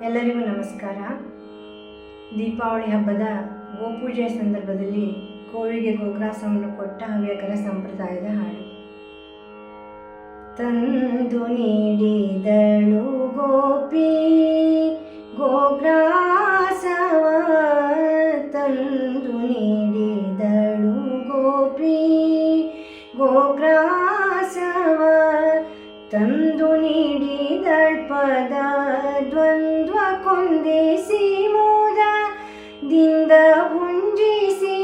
ಎಲ್ಲರಿಗೂ ನಮಸ್ಕಾರ. ದೀಪಾವಳಿ ಹಬ್ಬದ ಗೋಪೂಜೆಯ ಸಂದರ್ಭದಲ್ಲಿ ಗೋವಿಗೆ ಗೋಗ್ರಾಸವನ್ನು ಕೊಟ್ಟ ಹವ್ಯಕರ ಸಂಪ್ರದಾಯದ ಹಾಡು. ತಂದು ನೀಡಿದಳು ಗೋಪಿ ಗೋಗ್ರಾಸವ, ತಂದು ನೀಡಿದಳು ಗೋಪಿ ಗೋಗ್ರಾಸವ, ತಂದು ನೀಡಿದಳ್ಪದ ದ್ವಂದ್ವ ಕೊಂದಿಸಿ ಮೋದದಿಂದ ಹುಂಜಿಸಿ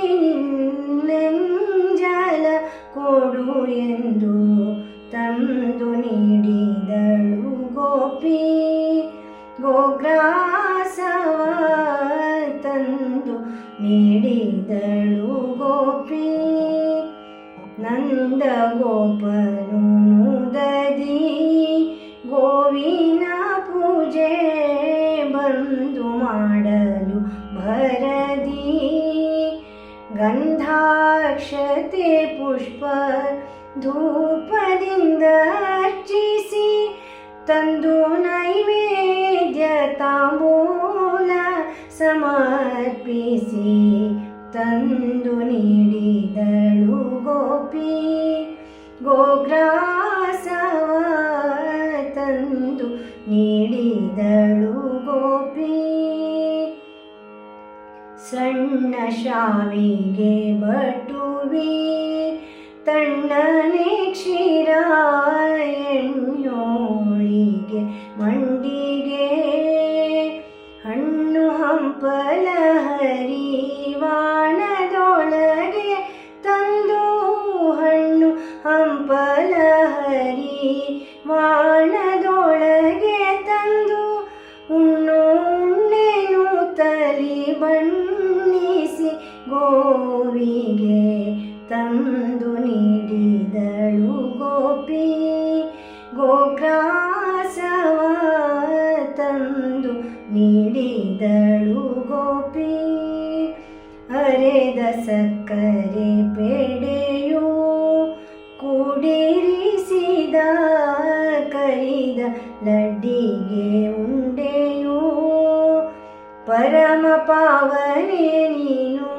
ನೆಂಜಲ ಕೊಡು ಎಂದು ತಂದು ನೀಡಿದಳು ಗೋಪಿ ಗೋಗ್ರಾಸವ, ತಂದು ನೀಡಿದಳು ಗೋಪಿ. ನಂದ ಗೋಪನು ಮುದದಿ ಗೋವಿನ ಪೂಜೆ ಬಂದು ಮಾಡಲು ಭರದಿ, ಗಂಧಾಕ್ಷತೆ ಪುಷ್ಪ ಧೂಪದಿಂದ ಅರ್ಚಿಸಿ ತಂದು ನೈವೇದ್ಯ ತಾಂಬೂಲ ಸಮರ್ಪಿಸಿ ತಂದು ನೀಡಿದಳು ಗೋಪಿ ಗೋಗ್ರಾಸವ, ತಂದು ನೀಡಿದಳು ಗೋಪಿ. ಸಣ್ಣ ಶಾವಿಗೆ ಬಟುವಿ ತಣ್ಣನೆ ಕ್ಷೀರ ಎಣ್ಣೋಳಿಗೆ ಮಂಡಿಗೆ ಹಣ್ಣು ಹಂಪಲ ಹರಿವಾಣದೊಳಗೆ ತಂದು, ಹಣ್ಣು ಹಂಪಲ ಹರಿವಾಣದೊಳಗೆ ತಂದು ಉಣ್ಣೆನು ತಲಿ ಬಣ್ಣಿಸಿ ಗೋವಿಗೆ ತಂದು ನೀಡಿದಳು ಗೋಪಿ ಗೋಗ್ರಾಸವ, ತಂದು ನೀಡಿದಳು ಗೋಪಿ. ಅರೆದ ಸಕ್ಕರೆ ಪೆಡೆಯು ಕೂಡಿರಿಸಿದ ಕರಿದ ಲಡ್ಡಿಗೆ ಉಂಡೆಯು, ಪರಮ ಪಾವನೆ ನೀನು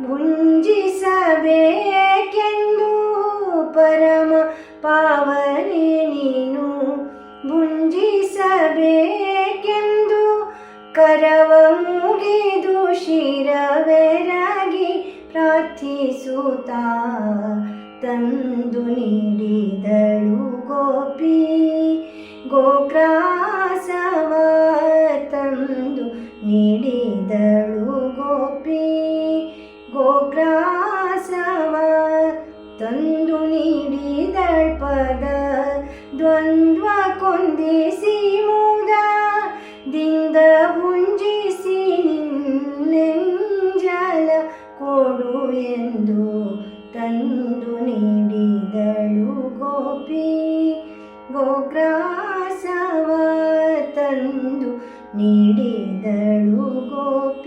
ಭುಂಜಿಸಬೇಕೆಂದು, ಪರಮ ಪಾವನೆ ನೀನು ಭುಂಜಿಸಬೇಕೆಂದು ಕರವ ಮುಗಿದು ಶಿರವೆರಗಿ ಪ್ರಾರ್ಥಿಸುತ್ತಾ ತಂದು ನೀಡಿದಳು ಗೋಪಿ ಗೋಗ್ರಾಸವ, ತಂದು ನೀಡಿದಳು ಗೋಪಿ ಗೋಗ್ರಾಸವ, ತಂದು ನೀಡಿದಳ್ಪದ ದ್ವಂದ್ವ ಕೊಂದಿಸಿ ಮೋದದಿಂದ ಹುಂಜಿಸಿ ನೆಂಜಲ ಕೊಡು ಎಂದು ತಂದು ನೀಡಿದಳು ಗೋಪಿ ಗೋಗ್ರಾಸವ, ತಂದು ನೀಡಿದಳು ಗೋಪಿ.